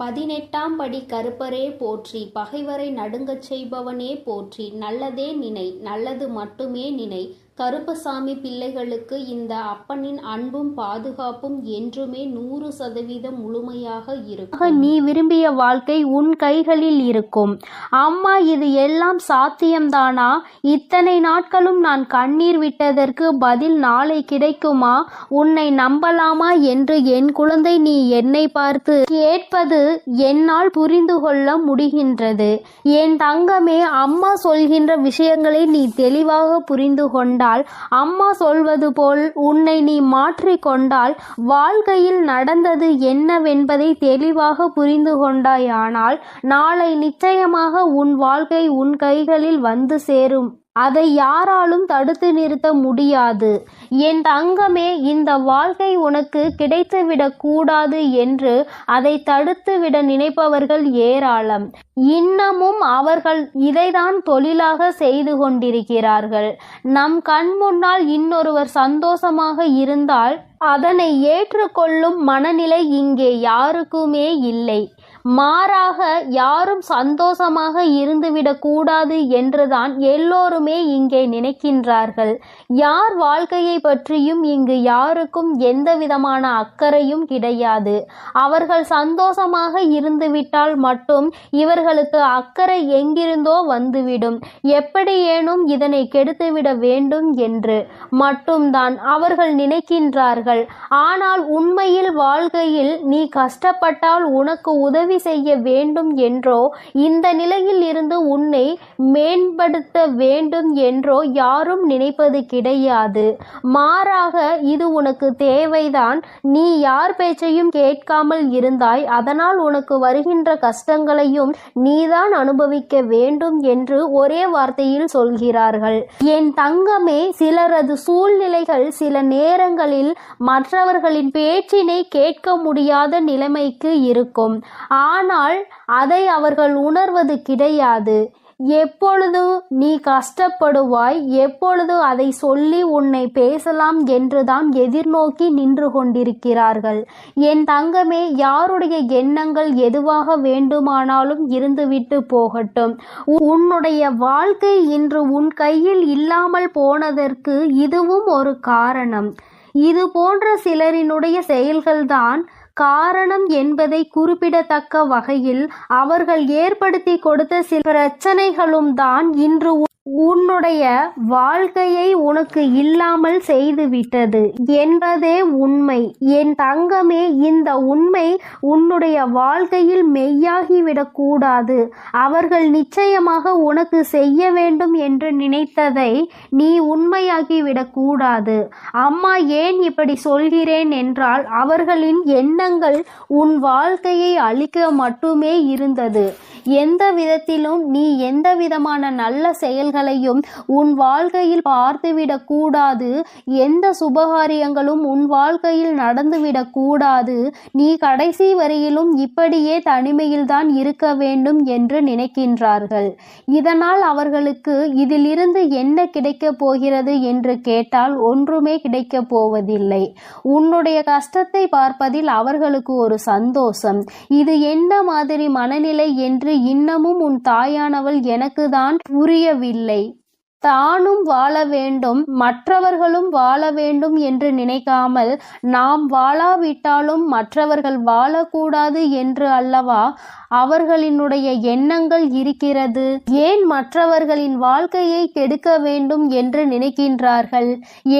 18ஆம் படி கருப்பரே போற்றி, பகைவரை நடுங்கச் செய்பவனே போற்றி, நல்லதே நினை, நல்லது மட்டுமே நினை. கருப்பசாமி பிள்ளைகளுக்கு இந்த அப்பனின் அன்பும் பாதுகாப்பும் என்றுமே 100% முழுமையாக இருக்கும். நீ விரும்பிய வாழ்க்கை உன் கைகளில் இருக்கும். அம்மா, இது எல்லாம் சாத்தியம்தானா? இத்தனை நாட்களும் நான் கண்ணீர் விட்டதற்கு பதில் நாளை கிடைக்குமா? உன்னை நம்பலாமா என்று என் குழந்தை நீ என்னை பார்த்து கேட்பது என்னால் புரிந்து கொள்ள முடிகின்றது. என் தங்கமே, அம்மா சொல்கின்ற விஷயங்களை நீ தெளிவாக புரிந்து கொண்டால், அம்மா சொல்வது போல் உன்னை நீ மாற்றிக்கொண்டால், வாழ்க்கையில் நடந்தது என்னவென்பதை தெளிவாக புரிந்து கொண்டாயானால், நாளை நிச்சயமாக உன் வாழ்க்கை உன் கைகளில் வந்து சேரும். அதை யாராலும் தடுத்து நிறுத்த முடியாது. என் தங்கமே, இந்த வாழ்க்கை உனக்கு கிடைத்துவிடக் கூடாது என்று அதை தடுத்துவிட நினைப்பவர்கள் ஏராளம். இன்னமும் அவர்கள் இதைதான் தொழிலாக செய்து கொண்டிருக்கிறார்கள். நம் கண் முன்னால் இன்னொருவர் சந்தோஷமாக இருந்தால் அதனை ஏற்றுக்கொள்ளும் மனநிலை இங்கே யாருக்குமே இல்லை. மாறாக யாரும் சந்தோஷமாக இருந்துவிடக் கூடாது என்றுதான் எல்லோருமே இங்கே நினைக்கின்றார்கள். யார் வாழ்க்கையை பற்றியும் இங்கு யாருக்கும் எந்த விதமான அக்கறையும் கிடையாது. அவர்கள் சந்தோஷமாக இருந்துவிட்டால் மட்டும் இவர்களுக்கு அக்கறை எங்கிருந்தோ வந்துவிடும். எப்படியேனும் இதனை கெடுத்துவிட வேண்டும் என்று மட்டும்தான் அவர்கள் நினைக்கின்றார்கள். ஆனால் உண்மையில் வாழ்க்கையில் நீ கஷ்டப்பட்டால் உனக்கு உதவி செய்ய வேண்டும் என்றோ, இந்த நிலையில் இருந்து உன்னை மேம்படுத்த வேண்டும் என்றோ யாரும் நினைப்பது கிடையாது. மாறாக இது உனக்கு தேவைதான். நீ யார் பேச்சையும் கேட்காமல் இருந்தாய், அதனால் உனக்கு வருகின்ற கஷ்டங்களையும் நீதான் அனுபவிக்க வேண்டும் என்று ஒரே வார்த்தையில் சொல்கிறார்கள். என் தங்கமே, சிலரது சூழ்நிலைகள் சில நேரங்களில் மற்றவர்களின் பேச்சினை கேட்க முடியாத நிலைமைக்கு இருக்கும். ஆனால் அதை அவர்கள் உணர்வது கிடையாது. எப்பொழுது நீ கஷ்டப்படுவாய், எப்பொழுது அதை சொல்லி உன்னை பேசலாம் என்றுதான் எதிர்நோக்கி நின்று கொண்டிருக்கிறார்கள். என் தங்கமே, யாருடைய எண்ணங்கள் எதுவாக வேண்டுமானாலும் இருந்துவிட்டு போகட்டும். உன்னுடைய வாழ்க்கை இன்று உன் கையில் இல்லாமல் போனதற்கு இதுவும் ஒரு காரணம். இது போன்ற சிலரினுடைய செயல்கள்தான் காரணம் என்பதை குறிப்பிடத்தக்க வகையில் அவர்கள் ஏற்படுத்தி கொடுத்த சில பிரச்சனைகளும் தான் இன்று உன்னுடைய வாழ்க்கையை உனக்கு இல்லாமல் செய்துவிட்டது என்பதே உண்மை. என் தங்கமே, இந்த உண்மை உன்னுடைய வாழ்க்கையில் மெய்யாகிவிடக் கூடாது. அவர்கள் நிச்சயமாக உனக்கு செய்ய வேண்டும் என்று நினைத்ததை நீ உண்மையாகிவிடக் கூடாது. அம்மா ஏன் இப்படி சொல்கிறேன் என்றால், அவர்களின் எண்ணங்கள் உன் வாழ்க்கையை அழிக்க மட்டுமே இருந்தது. எந்த விதத்திலும் நீ எந்த விதமான நல்ல செயல்களையும் உன் வாழ்க்கையில் பார்த்துவிடக் கூடாது. எந்த சுபகாரியங்களும் உன் வாழ்க்கையில் நடந்துவிடக் கூடாது. நீ கடைசி வரையிலும் இப்படியே தனிமையில்தான் இருக்க வேண்டும் என்று நினைக்கின்றார்கள். இதனால் அவர்களுக்கு இதிலிருந்து என்ன கிடைக்கப் போகிறது என்று கேட்டால் ஒன்றுமே கிடைக்கப் போவதில்லை. உன்னுடைய கஷ்டத்தை பார்ப்பதில் அவர்களுக்கு ஒரு சந்தோஷம். இது என்ன மாதிரி மனநிலை என்று இன்னமும் உன் தாயானவள் எனக்கு தான் புரியவில்லை. தானும் வாழ வேண்டும், மற்றவர்களும் வாழ வேண்டும் என்று நினைக்காமல், நாம் வாழாவிட்டாலும் மற்றவர்கள் வாழக்கூடாது என்று அல்லவா அவர்களினுடைய எண்ணங்கள் இருக்கிறது. ஏன் மற்றவர்களின் வாழ்க்கையை கெடுக்க வேண்டும் என்று நினைக்கின்றார்கள்?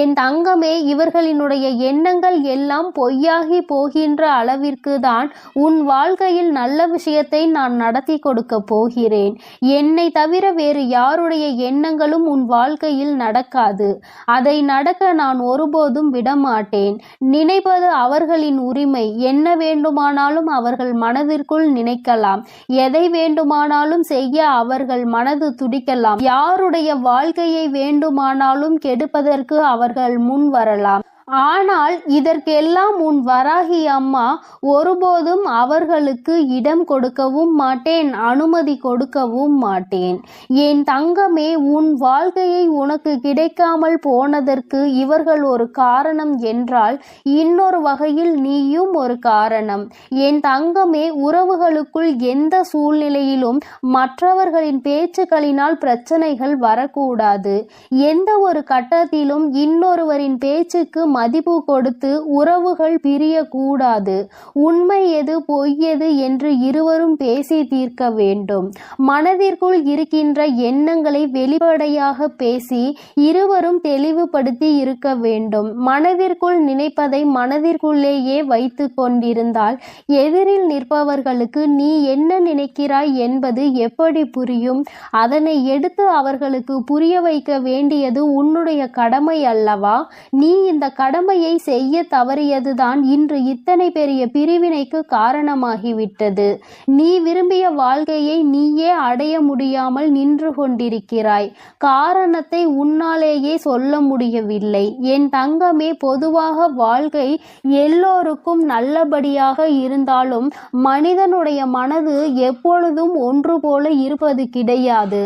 என் தங்கமே, இவர்களினுடைய எண்ணங்கள் எல்லாம் பொய்யாகி போகின்ற அளவிற்கு தான் உன் வாழ்க்கையில் நல்ல விஷயத்தை நான் நடத்தி கொடுக்க போகிறேன். என்னை தவிர வேறு யாருடைய எண்ணங்களும் உன் வாழ்க்கையில் நடக்காது. அதை நடக்க நான் ஒருபோதும் விடமாட்டேன். நினைப்பது அவர்களின் உரிமை. என்ன வேண்டுமானாலும் அவர்கள் மனதிற்குள் நினைக்கலாம். எதை வேண்டுமானாலும் செய்ய அவர்கள் மனது துடிக்கலாம். யாருடைய வாழ்க்கையை வேண்டுமானாலும் கெடுப்பதற்கு அவர்கள் முன் வரலாம். ஆனால் இதற்கெல்லாம் உன் வராகி அம்மா ஒருபோதும் அவர்களுக்கு இடம் கொடுக்கவும் மாட்டேன், அனுமதி கொடுக்கவும் மாட்டேன். என் தங்கமே, உன் வாழ்க்கையை உனக்கு கிடைக்காமல் போனதற்கு இவர்கள் ஒரு காரணம் என்றால் இன்னொரு வகையில் நீயும் ஒரு காரணம். என் தங்கமே, உறவுகளுக்குள் எந்த சூழ்நிலையிலும் மற்றவர்களின் பேச்சுக்களினால் பிரச்சனைகள் வரக்கூடாது. எந்த ஒரு கட்டத்திலும் இன்னொருவரின் பேச்சுக்கு மதிப்பு கொடுத்து உறவுகள் பிரியக்கூடாது. உண்மை எது பொய் எது என்று இருவரும் பேசி தீர்க்க வேண்டும். மனதிற்குள் இருக்கின்ற எண்ணங்களை வெளிப்படையாக பேசி இருவரும் தெளிவுபடுத்தி இருக்க வேண்டும். மனதிற்குள் நினைப்பதை மனதிற்குள்ளேயே வைத்து கொண்டிருந்தால் எதிரில் நிற்பவர்களுக்கு நீ என்ன நினைக்கிறாய் என்பது எப்படி புரியும்? அதனை எடுத்து அவர்களுக்கு புரிய வைக்க வேண்டியது உன்னுடைய கடமை அல்லவா? நீ இந்த கடமையை செய்ய தவறியதுதான் இன்று இத்தனை பெரிய பிரிவினைக்கு காரணமாகிவிட்டது. நீ விரும்பிய வாழ்க்கையை நீயே அடைய முடியாமல் நின்று கொண்டிருக்கிறாய். காரணத்தை உன்னாலேயே சொல்ல முடியவில்லை. என் தங்கமே, பொதுவாக வாழ்க்கை எல்லோருக்கும் நல்லபடியாக இருந்தாலும் மனிதனுடைய மனது எப்பொழுதும் ஒன்று போல இருப்பது கிடையாது.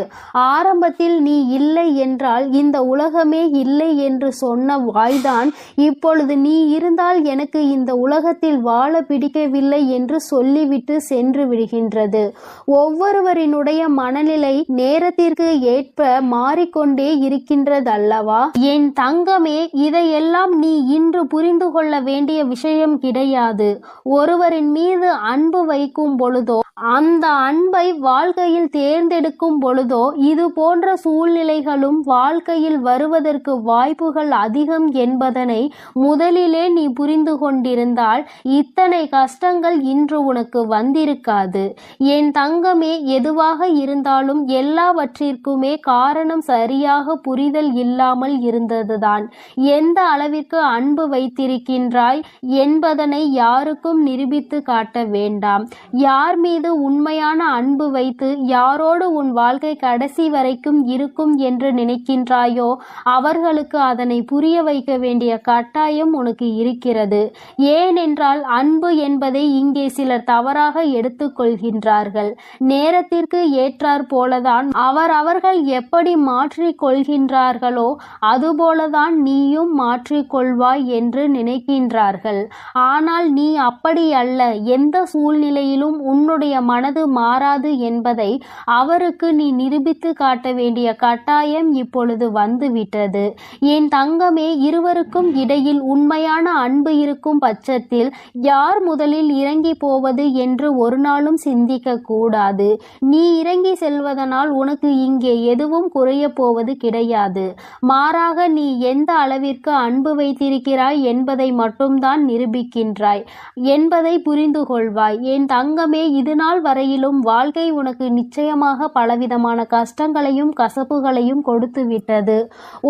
ஆரம்பத்தில் நீ இல்லை என்றால் இந்த உலகமே இல்லை என்று சொன்ன வாய்தான் இப்பொழுது நீ இருந்தால் எனக்கு இந்த உலகத்தில் வாழ பிடிக்கவில்லை என்று சொல்லிவிட்டு சென்று விடுகின்றது. ஒவ்வொருவரினுடைய மனநிலை நேரத்திற்கு ஏற்ப மாறிக்கொண்டே இருக்கின்றதல்லவா? என் தங்கமே, இதையெல்லாம் நீ இன்று புரிந்து கொள்ள வேண்டிய விஷயம் கிடையாது. ஒருவரின் மீது அன்பு வைக்கும் பொழுதோ அந்த அன்பை வாழ்க்கையில் தேர்ந்தெடுக்கும் பொழுதோ இது போன்ற சூழ்நிலைகளும் வாழ்க்கையில் வருவதற்கு வாய்ப்புகள் அதிகம் என்பதனை முதலிலே நீ புரிந்து கொண்டிருந்தால் இத்தனை கஷ்டங்கள் இன்று உனக்கு வந்திருக்காது. என் தங்கமே, எதுவாக இருந்தாலும் எல்லாவற்றிற்குமே காரணம் சரியாக புரிதல் இல்லாமல் இருந்ததுதான். எந்த அளவிற்கு அன்பு வைத்திருக்கின்றாய் என்பதனை யாருக்கும் நிரூபித்து காட்ட வேண்டாம். யார் மீது உண்மையான அன்பு வைத்து யாரோடு உன் வாழ்க்கை கடைசி வரைக்கும் இருக்கும் என்று நினைக்கின்றாயோ அவர்களுக்கு அதனை புரிய வைக்க வேண்டிய கட்டாயம் உனக்கு இருக்கிறது. ஏனென்றால் அன்பு என்பதை இங்கே சிலர் தவறாக எடுத்துக்கொள்கின்றார்கள். நேரத்திற்கு ஏற்றாற் போலதான் அவர்கள் எப்படி மாற்றிக் கொள்கின்றார்களோ அதுபோலதான் நீயும் மாற்றிக்கொள்வாய் என்று நினைக்கின்றார்கள். ஆனால் நீ அப்படி அல்ல. எந்த சூழ்நிலையிலும் உன்னுடைய மனது மாறாது என்பதை அவருக்கு நீ நிரூபித்து காட்ட வேண்டிய கட்டாயம் இப்பொழுது வந்துவிட்டது. என் தங்கமே, இருவருக்கும் இடையில் உண்மையான அன்பு இருக்கும் பட்சத்தில் யார் முதலில் இறங்கி போவது என்று ஒரு நாளும் சிந்திக்க கூடாது. நீ இறங்கி செல்வதனால் உனக்கு இங்கே எதுவும் குறைய போவது கிடையாது. மாறாக நீ எந்த அளவிற்கு அன்பு வைத்திருக்கிறாய் என்பதை மட்டும்தான் நிரூபிக்கின்றாய் என்பதை புரிந்து கொள்வாய். என் தங்கமே, இதுநாள் வரையிலும் வாழ்க்கை உனக்கு நிச்சயமாக பலவிதமான கஷ்டங்களையும் கசப்புகளையும் கொடுத்து விட்டது.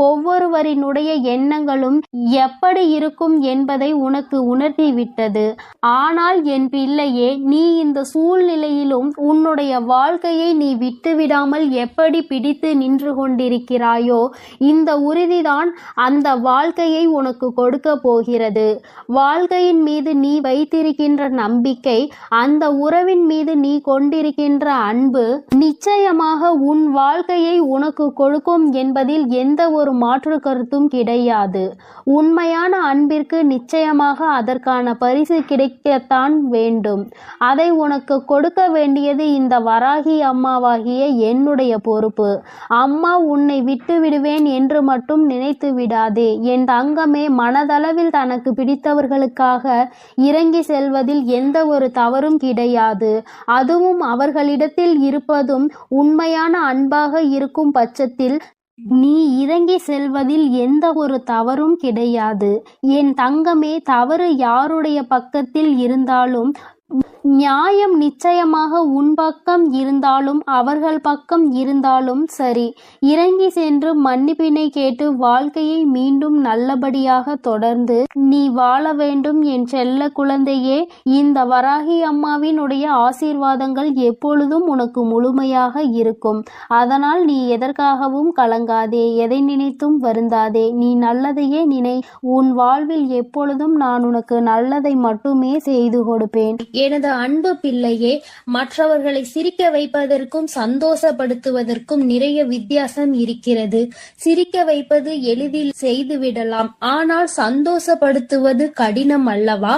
ஒவ்வொருவரினுடைய எண்ணங்களும் எப்படி இருக்கும் என்பதை உனக்கு உணர்த்தி விட்டது. ஆனால் என் பிள்ளையே, நீ இந்த சூழ்நிலையிலும் உன்னுடைய வாழ்க்கையை நீ விட்டுவிடாமல் எப்படி பிடித்து நின்று கொண்டிருக்கிறாயோ இந்த உறுதிதான் அந்த வாழ்க்கையை உனக்கு கொடுக்க போகிறது. வாழ்க்கையின் மீது நீ வைத்திருக்கின்ற நம்பிக்கை, அந்த உறவின் மீது நீ கொண்டிருக்கின்ற அன்பு நிச்சயமாக உன் வாழ்க்கையை உனக்கு கொடுக்கும் என்பதில் எந்த ஒரு மாற்று கருத்தும் கிடையாது. உண்மையான அன்பிற்கு நிச்சயமாக அதற்கான பரிசு கிடைக்கத்தான் வேண்டும். அதை உனக்கு கொடுக்க வேண்டியது இந்த வராகி அம்மாவாகிய என்னுடைய பொறுப்பு. அம்மா உன்னை விட்டு விடுவேன் என்று மட்டும் நினைத்து விடாதே. என் தங்கமே, மனதளவில் தனக்கு பிடித்தவர்களுக்காக இறங்கி செல்வதில் எந்த ஒரு தவறும் கிடையாது. அதுவும் அவர்களிடத்தில் இருப்பதும் உண்மையான அன்பாக இருக்கும் பட்சத்தில் நீ இறங்கி செல்வதில் எந்த ஒரு தவறும் கிடையாது. என் தங்கமே, தவறு யாருடைய பக்கத்தில் இருந்தாலும் நியாயம் நிச்சயமாக உன் பக்கம் இருந்தாலும் அவர்கள் பக்கம் இருந்தாலும் சரி, இறங்கி சென்று மன்னிப்பினை கேட்டு வாழ்க்கையை மீண்டும் நல்லபடியாக தொடர்ந்து நீ வாழ வேண்டும் என் செல்ல குழந்தையே. இந்த வராகி அம்மாவினுடைய ஆசீர்வாதங்கள் எப்பொழுதும் உனக்கு முழுமையாக இருக்கும். அதனால் நீ எதற்காகவும் கலங்காதே, எதை நினைத்தும் வருந்தாதே. நீ நல்லதையே நினை. உன் வாழ்வில் எப்பொழுதும் நான் உனக்கு நல்லதை மட்டுமே செய்து கொடுப்பேன். எனது அன்பு பிள்ளையே, மற்றவர்களை சிரிக்க வைப்பதற்கும் சந்தோஷப்படுத்துவதற்கும் நிறைய வித்தியாசம் இருக்கிறது. சிரிக்க வைப்பது எளிதில் செய்துவிடலாம், ஆனால் சந்தோஷப்படுத்துவது கடினம் அல்லவா?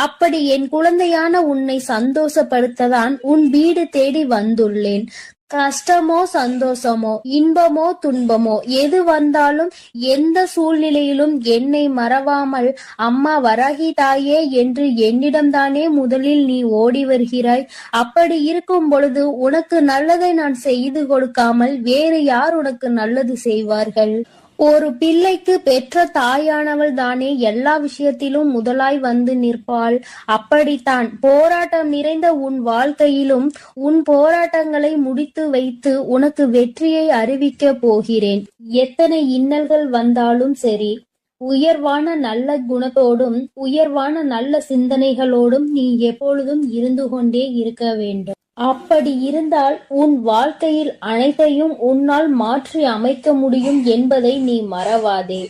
அப்படி என் குழந்தையான உன்னை சந்தோஷப்படுத்ததான் உன் வீடு தேடி வந்துள்ளேன். கஷ்டமோ சந்தோஷமோ இன்பமோ துன்பமோ எது வந்தாலும் எந்த சூழ்நிலையிலும் என்னை மறவாமல் அம்மா வராகி தாயே என்று என்னிடம்தானே முதலில் நீ ஓடி வருகிறாய். அப்படி இருக்கும் பொழுது உனக்கு நல்லதை நான் செய்து கொடுக்காமல் வேறு யார் உனக்கு நல்லது செய்வார்கள்? ஒரு பிள்ளைக்கு பெற்ற தாயானவள் தானே எல்லா விஷயத்திலும் முதலாய் வந்து நிற்பாள். அப்படித்தான் போராட்டம் நிறைந்த உன் வாழ்க்கையிலும் உன் போராட்டங்களை முடித்து வைத்து உனக்கு வெற்றியை அறிவிக்க போகிறேன். எத்தனை இன்னல்கள் வந்தாலும் சரி, உயர்வான நல்ல குணத்தோடும் உயர்வான நல்ல சிந்தனைகளோடும் நீ எப்பொழுதும் இருந்து கொண்டே இருக்க வேண்டும். அப்படி இருந்தால் உன் வாழ்க்கையில் அனைத்தையும் உன்னால் மாற்றி அமைக்க முடியும் என்பதை நீ மறவாதே.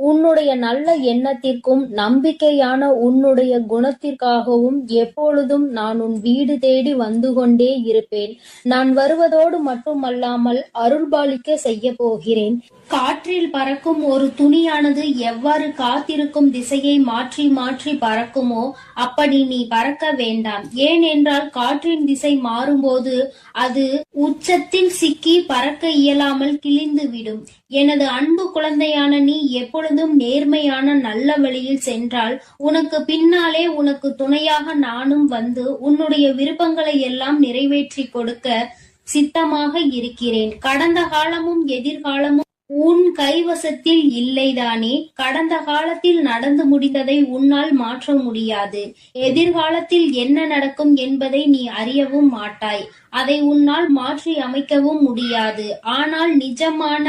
உன்னுடைய நல்ல எண்ணத்திற்கும் நம்பிக்கையான உன்னுடைய குணத்திற்காகவும் எப்பொழுதும் நான் உன் வீடு தேடி வந்து கொண்டே இருப்பேன். நான் வருவதோடு மட்டுமல்லாமல் அருள்பாலிக்க செய்ய போகிறேன். காற்றில் பறக்கும் ஒரு துணியானது எவ்வாறு காத்திருக்கும் திசையை மாற்றி மாற்றி பறக்குமோ அப்படி நீ பறக்க வேண்டாம். ஏனென்றால் காற்றின் திசை மாறும்போது அது உச்சத்தில் சிக்கி பறக்க இயலாமல் கிழிந்து விடும். எனது அன்பு குழந்தையான நீ எப்பொழுதும் நேர்மையான நல்ல வழியில் சென்றால் உனக்கு பின்னாலே உனக்கு துணையாக நானும் வந்து உன்னுடைய விருப்பங்களை எல்லாம் நிறைவேற்றி கொடுக்க சித்தமாக இருக்கிறேன். கடந்த காலமும் எதிர்காலமும் உன் கைவசத்தில் இல்லைதானே? கடந்த காலத்தில் நடந்து முடிந்ததை உன்னால் மாற்ற முடியாது. எதிர்காலத்தில் என்ன நடக்கும் என்பதை நீ அறியவும் மாட்டாய். அதை உன்னால் மாற்றி அமைக்கவும் முடியாது. ஆனால் நிஜமான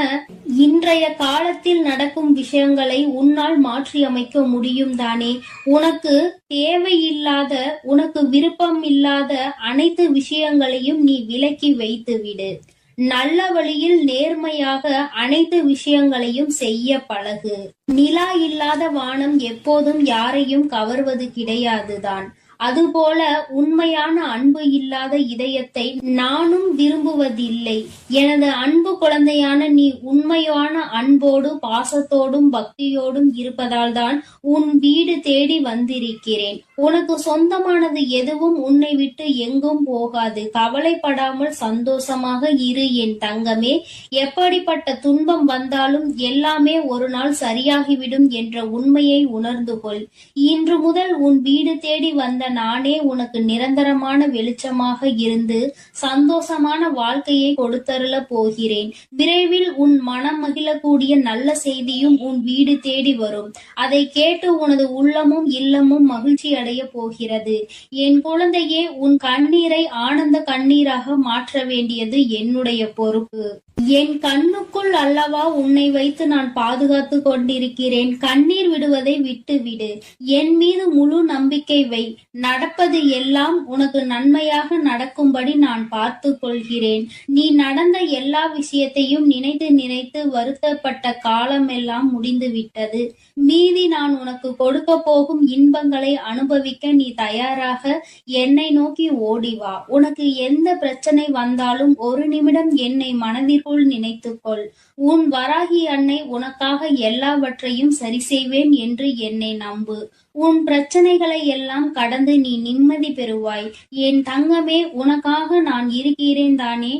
இன்றைய காலத்தில் நடக்கும் விஷயங்களை உன்னால் மாற்றி அமைக்க முடியும் தானே? உனக்கு தேவையில்லாத, உனக்கு விருப்பம் இல்லாத அனைத்து விஷயங்களையும் நீ விலக்கி வைத்து விடு. நல்ல வழியில் நேர்மையாக அனைத்து விஷயங்களையும் செய்ய பழகு. நிலா இல்லாத வானம் எப்போதும் யாரையும் கவர்வது கிடையாதுதான். அதுபோல உண்மையான அன்பு இல்லாத இதயத்தை நானும் விரும்புவதில்லை. எனது அன்பு குழந்தையான நீ உண்மையான அன்போடு பாசத்தோடும் பக்தியோடும் இருப்பதால் தான் உன் வீடு தேடி வந்திருக்கிறேன். உனக்கு சொந்தமானது எதுவும் உன்னை விட்டு எங்கும் போகாது. கவலைப்படாமல் சந்தோஷமாக இரு என் தங்கமே. எப்படிப்பட்ட துன்பம் வந்தாலும் எல்லாமே ஒரு நாள் சரியாகிவிடும் என்ற உண்மையை உணர்ந்து கொள். இன்று முதல் உன் வீடு தேடி வந்த நானே உனக்கு நிரந்தரமான வெளிச்சமாக இருந்து சந்தோஷமான வாழ்க்கையை கொடுத்தருள போகிறேன். விரைவில் உன் மனம் மகிழக்கூடிய நல்ல செய்தியும் உன் வீடு தேடி வரும். அதை கேட்டு உனது உள்ளமும் இல்லமும் மகிழ்ச்சி அடைய போகிறது. என் குழந்தையே, உன் கண்ணீரை ஆனந்த கண்ணீராக மாற்ற வேண்டியது என்னுடைய பொறுப்பு. என் கண்ணுக்குள் அல்லவா உன்னை வைத்து நான் பாதுகாத்து கொண்டிருக்கிறேன். கண்ணீர் விடுவதை விட்டு விடு. என் மீது முழு நம்பிக்கை வை. நடப்பது எல்லாம் உனக்கு நன்மையாக நடக்கும்படி நான் பார்த்து கொள்கிறேன். நீ நடந்த எல்லா விஷயத்தையும் நினைத்து நினைத்து வருத்தப்பட்ட காலம் எல்லாம் முடிந்து விட்டது. மீதி நான் உனக்கு கொடுக்க போகும் இன்பங்களை அனுபவிக்க நீ தயாராக என்னை நோக்கி ஓடிவா. உனக்கு எந்த பிரச்சனை வந்தாலும் ஒரு நிமிடம் என்னை மனதிற்குள் நினைத்துக்கொள். உன் வராகி அன்னை உனக்காக எல்லாவற்றையும் சரி செய்வேன் என்று என்னை நம்பு. உன் பிரச்சனைகளை எல்லாம் கடந்து நீ நிம்மதி பெறுவாய். என் தங்கமே, உனக்காக நான் இருக்கிறேன் தானே.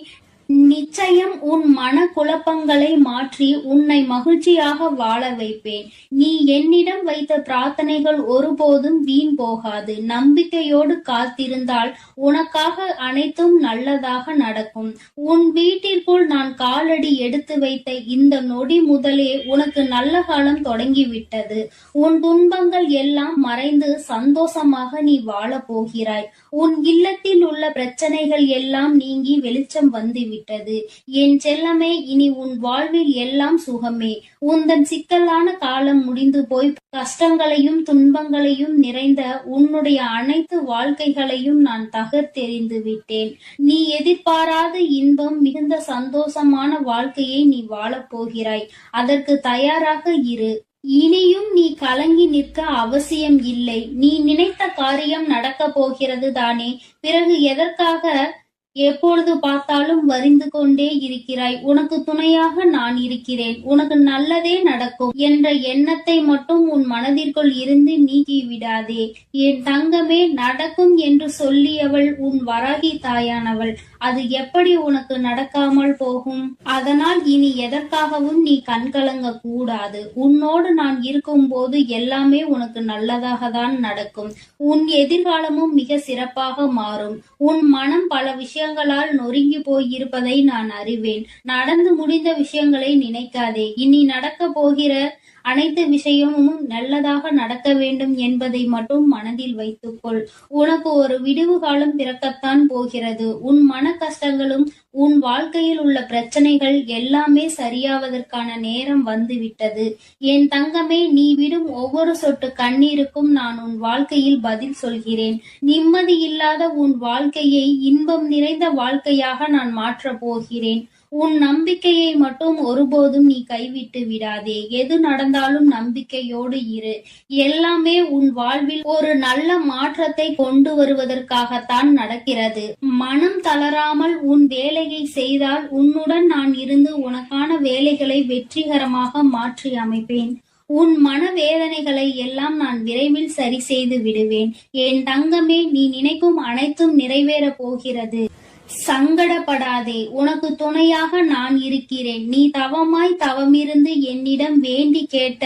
நிச்சயம் உன் மன குழப்பங்களை மாற்றி உன்னை மகிழ்ச்சியாக வாழ வைப்பேன். நீ என்னிடம் வைத்த பிரார்த்தனைகள் ஒருபோதும் வீண் போகாது. நம்பிக்கையோடு காத்திருந்தால் உனக்காக அனைத்தும் நல்லதாக நடக்கும். உன் வீட்டிற்குள் நான் காலடி எடுத்து வைத்த இந்த நொடி முதலே உனக்கு நல்ல காலம் தொடங்கிவிட்டது. உன் துன்பங்கள் எல்லாம் மறைந்து சந்தோஷமாக நீ வாழப் போகிறாய். உன் இல்லத்தில் உள்ள பிரச்சனைகள் எல்லாம் நீங்கி வெளிச்சம் வந்துவிட்டது. என் செல்லமே, இனி உன் வாழ்வில் எல்லாம் சுகமே. உந்தன் சிக்கலான காலம் முடிந்து போய் கஷ்டங்களையும் துன்பங்களையும் நிறைந்த உன்னுடைய அனைத்து வாழ்க்கைகளையும் நான் தகர்த்தெறிந்து விட்டேன். நீ எதிர்பாராத இன்பம் மிகுந்த சந்தோஷமான வாழ்க்கையை நீ வாழப் போகிறாய். அதற்கு தயாராக இரு. இனியும் நீ கலங்கி நிற்க அவசியம் இல்லை. நீ நினைத்த காரியம் நடக்கப் போகிறது தானே. பிறகு எதற்காக எப்பொழுது பார்த்தாலும் வரிந்து கொண்டே இருக்கிறாய்? உனக்கு துணையாக நான் இருக்கிறேன். உனக்கு நல்லதே நடக்கும் என்ற எண்ணத்தை மட்டும் உன் மனதிற்குள் இருந்து நீக்கி விடாதே. என் தங்கமே, நடக்கும் என்று சொல்லியவள் உன் வராகி தாயானவள். அது எப்படி உனக்கு நடக்காமல் போகும்? அதனால் இனி எதற்காகவும் நீ கண்கலங்க கூடாது. உன்னோடு நான் இருக்கும் போது எல்லாமே உனக்கு நல்லதாக தான் நடக்கும். உன் எதிர்காலமும் மிக சிறப்பாக மாறும். உன் மனம் பல விஷயங்களால் நொறுங்கி போயிருப்பதை நான் அறிவேன். நடந்து முடிந்த விஷயங்களை நினைக்காதே. இனி நடக்க போகிற அனைத்து விஷயமும் நல்லதாக நடக்க வேண்டும் என்பதை மட்டும் மனதில் வைத்துக்கொள். உனக்கு ஒரு விடுவு காலம் பிறக்கத்தான் போகிறது. உன் மன கஷ்டங்களும் உன் வாழ்க்கையில் உள்ள பிரச்சனைகள் எல்லாமே சரியாவதற்கான நேரம் வந்துவிட்டது. என் தங்கமே, நீ விடும் ஒவ்வொரு சொட்டு கண்ணீருக்கும் நான் உன் வாழ்க்கையில் பதில் சொல்கிறேன். நிம்மதி இல்லாத உன் வாழ்க்கையை இன்பம் நிறைந்த வாழ்க்கையாக நான் மாற்றப் போகிறேன். உன் நம்பிக்கையை மட்டும் ஒருபோதும் நீ கைவிட்டு விடாதே. எது நடந்தாலும் நம்பிக்கையோடு இரு. எல்லாமே உன் வாழ்வில் ஒரு நல்ல மாற்றத்தை கொண்டு வருவதற்காகத்தான் நடக்கிறது. மனம் தளராமல் உன் வேலையை செய்தால் உன்னுடன் நான் இருந்து உனக்கான வேலைகளை வெற்றிகரமாக மாற்றி அமைப்பேன். உன் மனவேதனைகளை எல்லாம் நான் விரைவில் சரி செய்து விடுவேன். என் தங்கமே, நீ நினைக்கும் அனைத்தும் நிறைவேறப் போகிறது. சங்கடப்படாதே. உனக்கு துணையாக நான் இருக்கிறேன். நீ தவமிருந்து என்னிடம் வேண்டி கேட்ட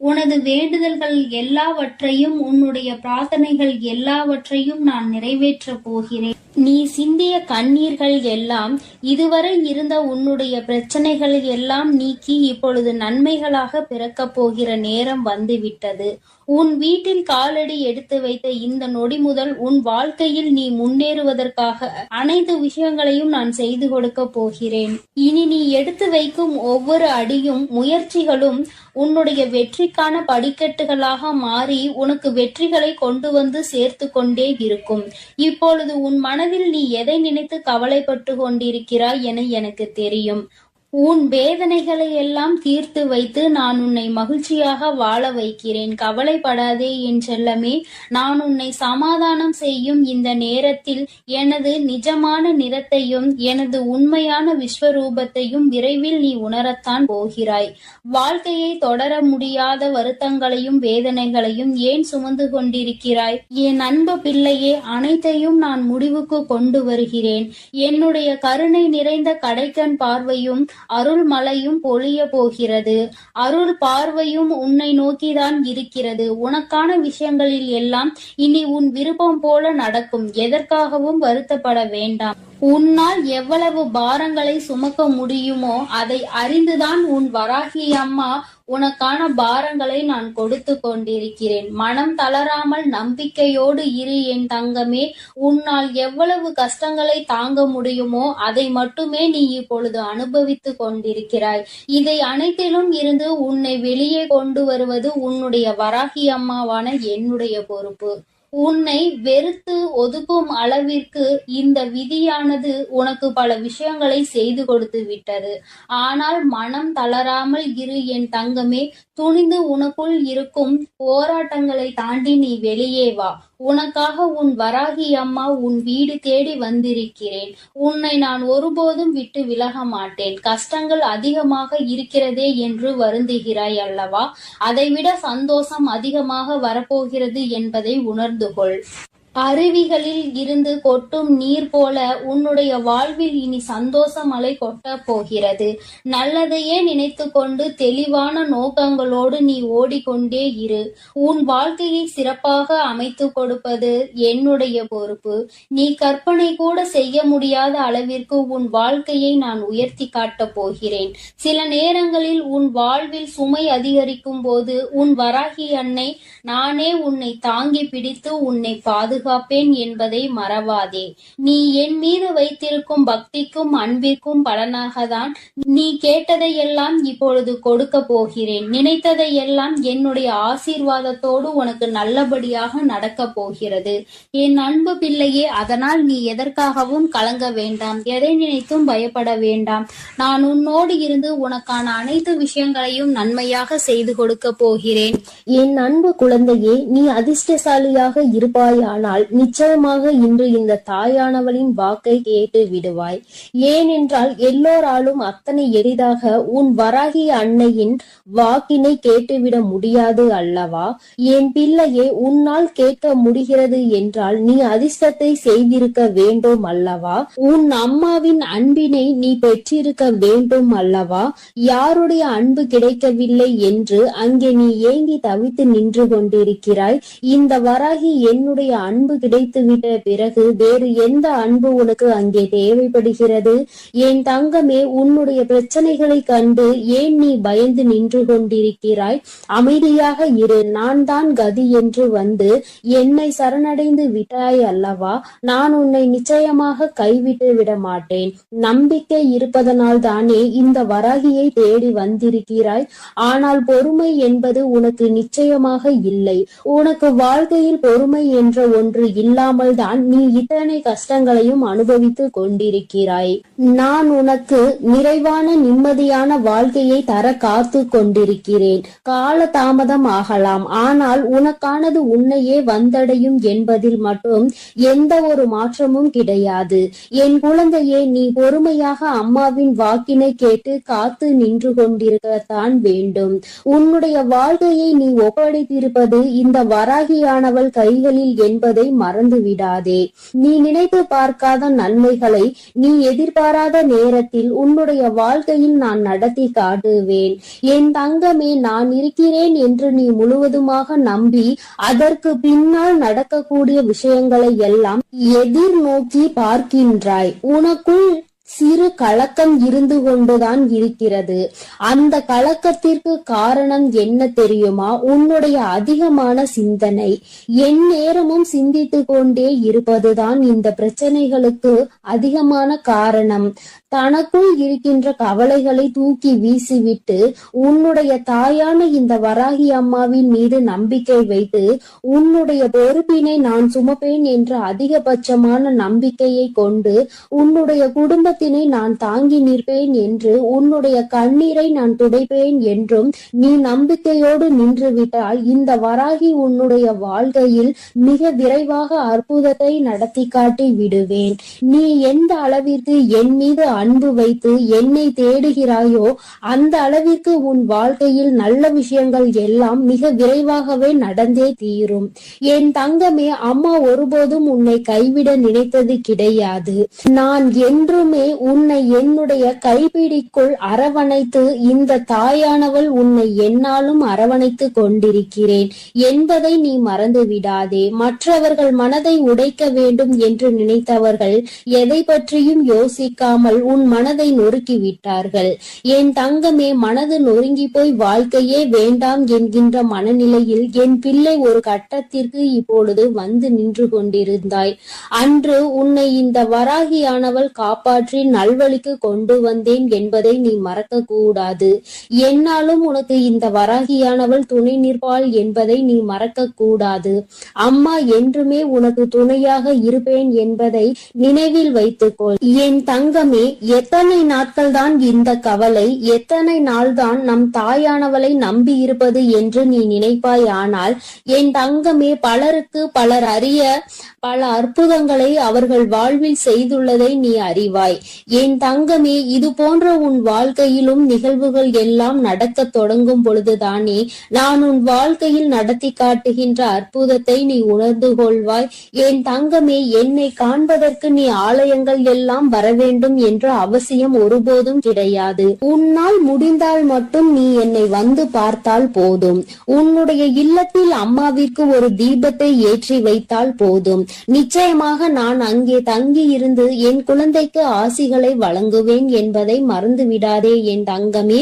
உனது வேண்டுதல்கள் எல்லாவற்றையும், உன்னுடைய பிரார்த்தனைகள் எல்லாவற்றையும் நான் நிறைவேற்றப் போகிறேன். நீ சிந்திய கண்ணீர்கள் எல்லாம், இதுவரை இருந்த உன்னுடைய பிரச்சனைகள் எல்லாம் நீக்கி இப்பொழுது நன்மைகளாக பிறக்கப் போகிற நேரம் வந்துவிட்டது. உன் வீட்டில் காலடி எடுத்து வைத்த இந்த நொடி முதல் உன் வாழ்க்கையில் நீ முன்னேறுவதற்காக அனைத்து விஷயங்களையும் நான் செய்து கொடுக்க போகிறேன். இனி நீ எடுத்து வைக்கும் ஒவ்வொரு அடியும் முயற்சிகளும் உன்னுடைய வெற்றிக்கான படிக்கட்டுகளாக மாறி உனக்கு வெற்றிகளை கொண்டு வந்து சேர்த்து கொண்டே இருக்கும். இப்பொழுது உன் மனதில் நீ எதை நினைத்து கவலைப்பட்டு கொண்டிருக்கிறாய் என எனக்கு தெரியும். உன் வேதனைகளை எல்லாம் தீர்த்து வைத்து நான் உன்னை மகிழ்ச்சியாக வாழ வைக்கிறேன். கவலைப்படாதே என் செல்லமே. நான் உன்னை சமாதானம் செய்யும் இந்த நேரத்தில் எனது நிஜமான நிறத்தையும் எனது உண்மையான விஸ்வரூபத்தையும் விரைவில் நீ உணரத்தான் போகிறாய். வாழ்க்கையை தொடர முடியாத வருத்தங்களையும் வேதனைகளையும் ஏன் சுமந்து கொண்டிருக்கிறாய்? என் அன்பு பிள்ளையே, அனைத்தையும் நான் முடிவுக்கு கொண்டு வருகிறேன். என்னுடைய கருணை நிறைந்த கடைக்கண் பார்வையும் அருள் மழையும் பொழிய போகிறது. அருள் பார்வையும் உன்னை நோக்கிதான் இருக்கிறது. உனக்கான விஷயங்களில் எல்லாம் இனி உன் விருப்பம் போல நடக்கும். எதற்காகவும் வருத்தப்பட வேண்டாம். உன்னால் எவ்வளவு பாரங்களை சுமக்க முடியுமோ அதை அறிந்துதான் உன் வராகி அம்மா உனக்கான பாரங்களை நான் கொடுத்து கொண்டிருக்கிறேன். மனம் தளராமல் நம்பிக்கையோடு இரு என் தங்கமே. உன்னால் எவ்வளவு கஷ்டங்களை தாங்க முடியுமோ அதை மட்டுமே நீ இப்பொழுது அனுபவித்து கொண்டிருக்கிறாய். இதை அனைத்திலும் இருந்து உன்னை வெளியே கொண்டு வருவது உன்னுடைய வராகி அம்மாவான என்னுடைய பொறுப்பு. உன்னை வெறுத்து ஒதுக்கும் அளவிற்கு இந்த விதியானது உனக்கு பல விஷயங்களை செய்து கொடுத்து விட்டது. ஆனால் மனம் தளராமல் இரு என் தங்கமே. துணிந்து உனக்குள் இருக்கும் போராட்டங்களை தாண்டி நீ வெளியே வா. உனக்காக உன் வராகி அம்மா உன் வீடு தேடி வந்திருக்கிறேன். உன்னை நான் ஒருபோதும் விட்டு விலக மாட்டேன். கஷ்டங்கள் அதிகமாக இருக்கிறதே என்று வருந்துகிறாய் அல்லவா? அதைவிட சந்தோஷம் அதிகமாக வரப்போகிறது என்பதை உணர்ந்து கொள். அருவிகளில் இருந்து கொட்டும் நீர் போல உன்னுடைய வாழ்வில் இனி சந்தோஷ மழை கொட்டப் போகிறது. நல்லதையே நினைத்து கொண்டு தெளிவான நோக்கங்களோடு நீ ஓடிக்கொண்டே இரு. உன் வாழ்க்கையை சிறப்பாக அமைத்து கொடுப்பது என்னுடைய பொறுப்பு. நீ கற்பனை கூட செய்ய முடியாத அளவிற்கு உன் வாழ்க்கையை நான் உயர்த்தி காட்டப் போகிறேன். சில நேரங்களில் உன் வாழ்வில் சுமை அதிகரிக்கும் போது உன் வராகி அன்னை நானே உன்னை தாங்கி பிடித்து உன்னை பாதுகாப்பேன் என்பதை மறவாதே. நீ என் மீது வைத்திருக்கும் பக்திக்கும் அன்பிற்கும் பலனாகத்தான் நீ கேட்டதையெல்லாம் இப்பொழுது கொடுக்க போகிறேன். நினைத்ததையெல்லாம் என்னுடைய ஆசீர்வாதத்தோடு உனக்கு நல்லபடியாக நடக்க போகிறது. என் அன்பு பிள்ளையே, அதனால் நீ எதற்காகவும் கலங்க வேண்டாம், எதை நினைத்தும் பயப்பட வேண்டாம். நான் உன்னோடு இருந்து உனக்கான அனைத்து விஷயங்களையும் நன்மையாக செய்து கொடுக்க போகிறேன். என் அன்பு குழந்தையே, நீ அதிர்ஷ்டசாலியாக இருப்பாயானால் நிச்சயமாக இன்று இந்த தாயானவளின் வாக்கை கேட்டு விடுவாய். ஏனென்றால் எல்லோராலும் அத்தனை எளிதாக உன் வராகி அன்னையின் வாக்கினை கேட்டுவிட முடியாது அல்லவா? என் பிள்ளையே, உன்னால் கேட்க முடிகிறது என்றால் நீ அதிர்ஷ்டத்தை செய்திருக்க வேண்டும் அல்லவா? உன் அம்மாவின் அன்பினை நீ பெற்றிருக்க வேண்டும் அல்லவா? யாருடைய அன்பு கிடைக்கவில்லை என்று அங்கே நீ ஏங்கி தவித்து நின்று கொண்டிருக்கிறாய். இந்த வராகி என்னுடைய அன்பு கிடைத்துவிட்ட பிறகு வேறு எந்த அன்பு உனக்கு அங்கே தேவைப்படுகிறது? என் தங்கமே, உன்னுடைய பிரச்சனைகளை கண்டு ஏன் நீ பயந்து நின்று கொண்டிருக்கிறாய்? அமைதியாக இரு. நான் தான் கதி என்று வந்து என்னை சரணடைந்து விட்டாய் அல்லவா? நான் உன்னை நிச்சயமாக கைவிட்டு விட மாட்டேன். நம்பிக்கை இருப்பதனால் தானே இந்த வராகியை தேடி வந்திருக்கிறாய். ஆனால் பொறுமை என்பது உனக்கு நிச்சயமாக இல்லை. உனக்கு வாழ்க்கையில் பொறுமை என்ற ஒன்று இல்லாமல் தான் நீ இத்தனை கஷ்டங்களையும் அனுபவித்து கொண்டிருக்கிறாய். நான் உனக்கு நிறைவான நிம்மதியான வாழ்க்கையை தர காத்து கொண்டிருக்கிறேன். கால தாமதம் ஆகலாம், ஆனால் உனக்கானது உன்னையே வந்தடையும் என்பதில் மட்டும் எந்த ஒரு மாற்றமும் கிடையாது. என் குழந்தையே, நீ பொறுமையாக அம்மாவின் வாக்கினை கேட்டு காத்து நின்று கொண்டிருக்கத்தான் வேண்டும். உன்னுடைய வாழ்க்கையை நீ ஒப்படைத்திருப்பது இந்த வராகியானவள் கைகளில் என்பதை மறந்து விடாதே. நீ நினைத்து பார்க்காத நன்மைகளை நீ எதிர்பாராத நேரத்தில் உன்னுடைய வாழ்க்கையில் நான் நடத்தி காட்டுவேன். என் தங்கமே, நான் இருக்கிறேன் என்று நீ முழுவதுமாக நம்பி அதற்கு பின்னால் நடக்கக்கூடிய விஷயங்களை எல்லாம் எதிர்நோக்கி பார்க்கின்றாய். உனக்குள் சிறு கலக்கம் இருந்து கொண்டுதான் இருக்கிறது. அந்த கலக்கத்திற்கு காரணம் என்ன தெரியுமா? உன்னுடைய அதிகமான சிந்தனை. என் நேரமும் சிந்தித்து கொண்டே இருப்பதுதான் இந்த பிரச்சனைகளுக்கு அதிகமான காரணம். தனக்குள் இருக்கின்ற கவலைகளை தூக்கி வீசிவிட்டு உன்னுடைய தாயான இந்த வராகி அம்மாவின் மீது நம்பிக்கை வைத்து உன்னுடைய பொறுப்பினை நான் சுமப்பேன் என்ற அதிகபட்சமான நம்பிக்கையை கொண்டு உன்னுடைய குடும்பத்தினை நான் தாங்கி நிற்பேன் என்று உன்னுடைய கண்ணீரை நான் துடைப்பேன் என்றும் நீ நம்பிக்கையோடு நின்றுவிட்டால் இந்த வராகி உன்னுடைய வாழ்க்கையில் மிக விரைவாக அற்புதத்தை நடத்தி காட்டி விடுவேன். நீ எந்த அளவிற்கு என் மீது அன்பு வைத்து என்னை தேடுகிறாயோ அந்த அளவிற்கு உன் வாழ்க்கையில் நல்ல விஷயங்கள் எல்லாம் மிக விரைவாகவே நடந்தே தீரும். என் தங்கமே, அம்மா ஒருபோதும் உன்னை கைவிட நினைத்தது கிடையாது. நான் என்றுமே உன்னை என்னுடைய கைப்பிடிக்குள் அரவணைத்து இந்த தாயானவள் உன்னை என்னாலும் அரவணைத்து கொண்டிருக்கிறேன் என்பதை நீ மறந்து விடாதே. மற்றவர்கள் மனதை உடைக்க வேண்டும் என்று நினைத்தவர்கள் எதை பற்றியும் யோசிக்காமல் உன் மனதை நொறுக்கி விட்டார்கள். என் தங்கமே, மனது நொறுங்கி போய் வாழ்க்கையே வேண்டாம் என்கின்ற மனநிலையில் என் பிள்ளை ஒரு கட்டத்திற்கு இப்பொழுது வந்து நின்று கொண்டிருந்தாய். அன்று உன்னை இந்த வராகியானவள் காப்பாற்றி நல்வழிக்கு கொண்டு வந்தேன் என்பதை நீ மறக்க கூடாது. என்னாலும் உனக்கு இந்த வராகியானவள் துணை நிற்பாள் என்பதை நீ மறக்க கூடாது. அம்மா என்றுமே உனக்கு துணையாக இருப்பேன் என்பதை நினைவில் வைத்துக்கொள். என் தங்கமே, எத்தனை நாட்கள் தான் இந்த கவலை, எத்தனை நாள் தான் நம் தாயானவளை நம்பி இருப்பது என்று நீ நினைப்பாய். ஆனால் என் தங்கமே, பலருக்கு பலர் அறிய பல அற்புதங்களை அவர்கள் வாழ்வில் செய்துள்ளதை நீ அறிவாய். என் தங்கமே, இது போன்ற உன் வாழ்க்கையிலும் நிகழ்வுகள் எல்லாம் நடக்க தொடங்கும் பொழுதுதானே நான் உன் வாழ்க்கையில் நடத்தி காட்டுகின்ற அற்புதத்தை நீ உணர்ந்து கொள்வாய். என் தங்கமே, என்னை காண்பதற்கு நீ ஆலயங்கள் எல்லாம் வர வேண்டும் என்ற அவசியம் ஒருபோதும் கிடையாது. உன்னால் முடிந்தால் மட்டும் நீ என்னை வந்து பார்த்தால் போதும். உன்னுடைய இல்லத்தில் அம்மாவிற்கு ஒரு தீபத்தை ஏற்றி வைத்தால் போதும். நிச்சயமாக நான் அங்கே தங்கி இருந்து என் குழந்தைக்கு ஆசிகளை வழங்குவேன் என்பதை மறந்து விடாதே என் தங்கமே.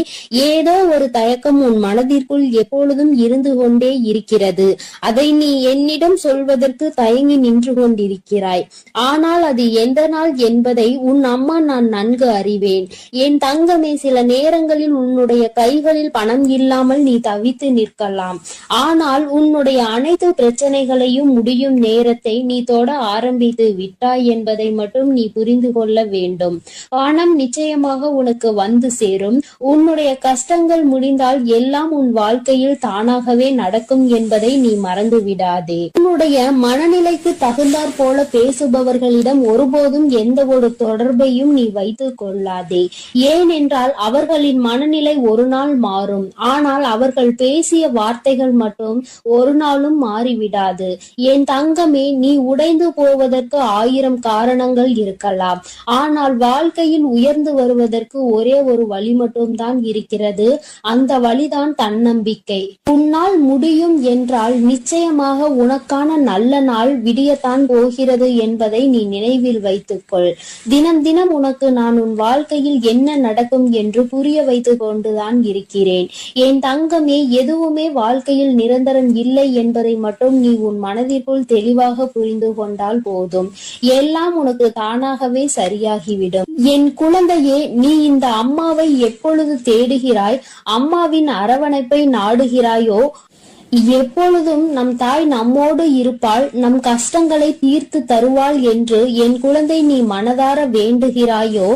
ஏதோ ஒரு தயக்கம் உன் மனதிற்குள் எப்பொழுதும் இருந்து கொண்டே இருக்கிறது. அதை நீ என்னிடம் சொல்வதற்கு தயங்கி நின்று கொண்டிருக்கிறாய். ஆனால் அது எந்த நாள் என்பதை உன் அம்மா நான் நன்கு அறிவேன். என் தங்கமே, சில நேரங்களில் உன்னுடைய கைகளில் பணம் இல்லாமல் நீ தவித்து நிற்கலாம். ஆனால் உன்னுடைய அனைத்து பிரச்சனைகளையும் முடியும் நேரத்தை நீ தொட ஆரம்பித்து விட்டாய் என்பதை மட்டும் நீ புரிந்து கொள்ள வேண்டும். பணம் நிச்சயமாக உனக்கு வந்து சேரும். உன்னுடைய கஷ்டங்கள் முடிந்தால் எல்லாம் உன் வாழ்க்கையில் தானாகவே நடக்கும் என்பதை நீ மறந்து விடாதே. உன்னுடைய மனநிலைக்கு தகுந்தாற் போல பேசுபவர்களிடம் ஒருபோதும் எந்த ஒரு தொடர்பையும் நீ வைத்துக் கொள்ளாதே. ஏனென்றால் அவர்களின் மனநிலை ஒரு நாள் மாறும். ஆனால் அவர்கள் பேசிய வார்த்தைகள் மட்டும் ஒரு நாளும் மாறிவிடாது. என் தங்கமே, நீ உடைந்து போவதற்கு 1000 காரணங்கள் இருக்கலாம். ஆனால் வாழ்க்கையில் உயர்ந்து வருவதற்கு ஒரே ஒரு வழி மட்டும்தான் இருக்கிறது. அந்த வழிதான் தன்னம்பிக்கை. உன்னால் முடியும் என்றால் நிச்சயமாக உனக்கான நல்ல நாள் விடியத்தான் போகிறது என்பதை நீ நினைவில் வைத்துக்கொள். தினம் தினம் உனக்கு நான் உன் வாழ்க்கையில் என்ன நடக்கும் என்று புரிய வைத்துக் கொண்டுதான் இருக்கிறேன். என் தங்கமே, எதுவுமே வாழ்க்கையில் நிரந்தரம் இல்லை என்பதை மட்டும் நீ உன் மனதிற்குள் தெளிவாக புரிந்து கொண்டால் போதும். எல்லாம் உனக்கு தானாகவே சரியாகிவிடும். என் குழந்தையே, நீ இந்த அம்மாவை எப்பொழுது தேடுகிறாய், அம்மாவின் அரவணைப்பை நாடுகிறாயோ, எப்பொழுதும் நம் தாய் நம்மோடு இருப்பாள், நம் கஷ்டங்களை தீர்த்து தருவாள் என்று என் குழந்தை நீ மனதார வேண்டுகிறாயோ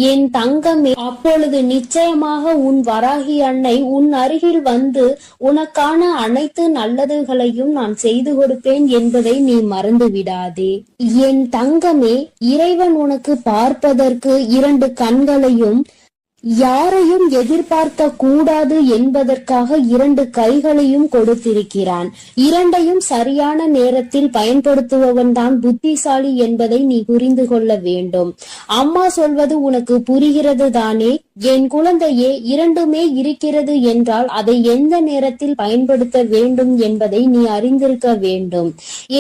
என் தங்கமே, அப்பொழுது நிச்சயமாக உன் வராகி அன்னை உன் அருகில் வந்து உனக்கான அனைத்து நல்லதுகளையும் நான் செய்து கொடுப்பேன் என்பதை நீ மறந்து விடாதே. என் தங்கமே, இறைவன் உனக்கு பார்ப்பதற்கு 2 கண்களையும், யாரையும் எதிர்பார்க்க கூடாது என்பதற்காக 2 கைகளையும் கொடுத்திருக்கிறான். 2ஐயும் சரியான நேரத்தில் பயன்படுத்துபவன் தான் புத்திசாலி என்பதை நீ புரிந்து கொள்ள வேண்டும். அம்மா சொல்வது உனக்கு புரிகிறது தானே? என் குழந்தையே, 2மே இருக்கிறது என்றால் அதை எந்த நேரத்தில் பயன்படுத்த வேண்டும் என்பதை நீ அறிந்திருக்க வேண்டும்.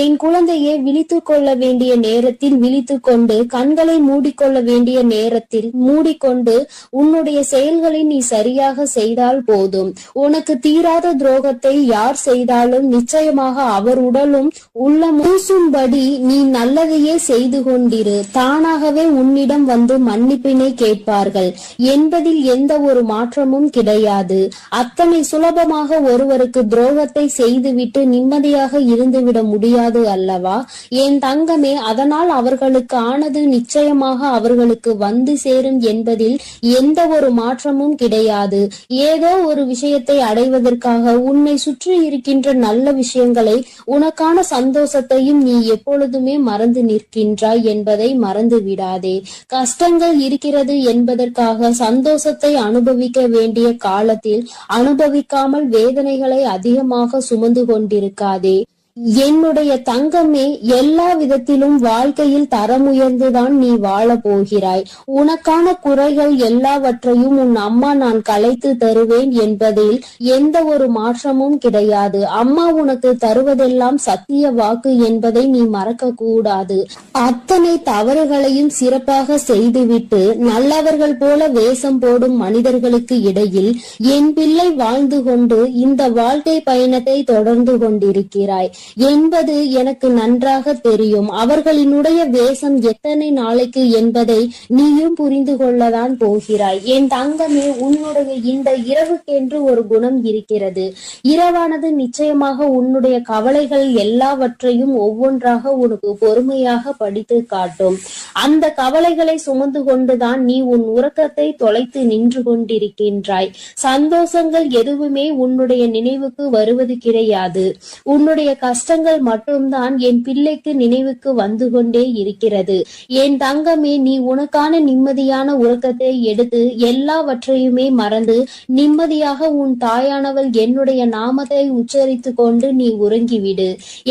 என் குழந்தையே, விழித்துக் கொள்ள வேண்டிய நேரத்தில் விழித்துக் கொண்டு, கண்களை மூடிக்கொள்ள வேண்டிய நேரத்தில் மூடிக்கொண்டு உன்னுடைய செயல்களை நீ சரியாக செய்தால் போதும். உனக்கு தீராத துரோகத்தை யார் செய்தாலும் நிச்சயமாக அவர் உடலும் உள்ளம் பூசும்படி நீ நல்லதையே செய்து கொண்டிரு. தானாகவே உன்னிடம் வந்து மன்னிப்பினை கேட்பார்கள் என்பதில் எந்த ஒரு மாற்றமும் கிடையாது. அத்தனை சுலபமாக ஒருவருக்கு துரோகத்தை செய்துவிட்டு நிம்மதியாக இருந்துவிட முடியாது அல்லவா என் தங்கமே? அதனால் அவர்களுக்கு ஆனது நிச்சயமாக அவர்களுக்கு வந்து சேரும் என்பதில் எந்த ஒரு மாற்றமும் கிடையாது. ஏதோ ஒரு விஷயத்தை அடைவதற்காக உன்னை சுற்றி இருக்கின்ற நல்ல விஷயங்களை, உனக்கான சந்தோஷத்தையும் நீ எப்பொழுதுமே மறந்து நிற்கின்றாய் என்பதை மறந்து விடாதே. கஷ்டங்கள் இருக்கிறது என்பதற்காக சந்தோஷத்தை அனுபவிக்க வேண்டிய காலத்தில் அனுபவிக்காமல் வேதனைகளை அதிகமாக சுமந்து கொண்டிருக்காதே. என்னுடைய தங்கமே, எல்லா விதத்திலும் வாழ்க்கையில் தரம் உயர்ந்துதான் நீ வாழ போகிறாய். உனக்கான குறைகள் எல்லாவற்றையும் உன் அம்மா நான் கலைத்து தருவேன் என்பதில் எந்த ஒரு மாற்றமும் கிடையாது. அம்மா உனக்கு தருவதெல்லாம் சத்திய வாக்கு என்பதை நீ மறக்க கூடாது. அத்தனை தவறுகளையும் சிறப்பாக செய்துவிட்டு நல்லவர்கள் போல வேஷம் போடும் மனிதர்களுக்கு இடையில் என் பிள்ளை வாழ்ந்து கொண்டு இந்த வாழ்க்கை பயணத்தை தொடர்ந்து கொண்டிருக்கிறாய் என்பது எனக்கு நன்றாக தெரியும். அவர்களினுடைய வேஷம் எத்தனை நாளைக்கு என்பதை நீயும் புரிந்து கொள்ளதான் போகிறாய். என் தங்கமே, உன்னுடைய இந்த இரவுக்கென்று ஒரு குணம் இருக்கிறது. இரவானது நிச்சயமாக உன்னுடைய கவலைகள் எல்லாவற்றையும் ஒவ்வொன்றாக உனக்கு பொறுமையாக படித்து காட்டும். அந்த கவலைகளை சுமந்து கொண்டுதான் நீ உன் உறக்கத்தை தொலைத்து நின்று கொண்டிருக்கின்றாய். சந்தோஷங்கள் எதுவுமே உன்னுடைய நினைவுக்கு வருவது கிடையாது. உன்னுடைய கஷ்டங்கள் மட்டும்தான் என் பிள்ளைக்கு நினைவுக்கு வந்து கொண்டே இருக்கிறது. என் தங்கமே, நீ உனக்கான நிம்மதியான உறக்கத்தை எடுத்து எல்லாவற்றையுமே மறந்து நிம்மதியாக உன் தாயானவள் என்னுடைய நாமத்தை உச்சரித்து கொண்டு நீ உறங்கிவிடு.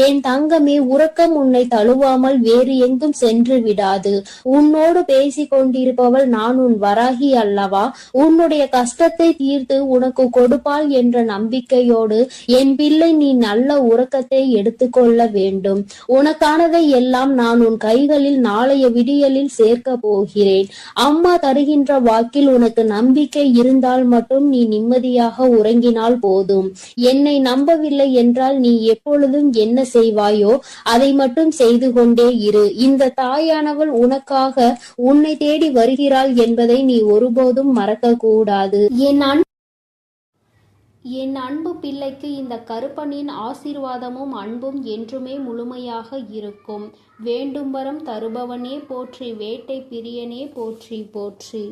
என் தங்கமே, உறக்கம் உன்னை தழுவாமல் வேறு எங்கும் சென்று விடாது. உன்னோடு பேசிக் கொண்டிருப்பவள் நான் உன் வராகி அல்லவா? உன்னுடைய கஷ்டத்தை தீர்த்து உனக்கு கொடுப்பாள் என்ற நம்பிக்கையோடு என் பிள்ளை நீ நல்ல உறக்கத்தை எடுத்துக்கொள்ள வேண்டும். உனக்கானதை எல்லாம் நான் உன் கைகளில் நாளைய விடியலில் சேர்க்க போகிறேன். அம்மா தருகின்ற வாக்கில் உனக்கு நம்பிக்கை இருந்தால் மட்டும் நீ நிம்மதியாக உறங்கினால் போதும். என்னை நம்பவில்லை என்றால் நீ எப்பொழுதும் என்ன செய்வாயோ அதை மட்டும் செய்து கொண்டே இரு. இந்த தாயானவள் உனக்காக உன்னை தேடி வருகிறாள் என்பதை நீ ஒருபோதும் மறக்க கூடாது. என் அன்பு பிள்ளைக்கு இந்த கருப்பனின் ஆசீர்வாதமும் அன்பும் என்றுமே முழுமையாக இருக்கும். வேண்டும் வரம் தருபவனே போற்றி, வேட்டை பிரியனே போற்றி போற்றி.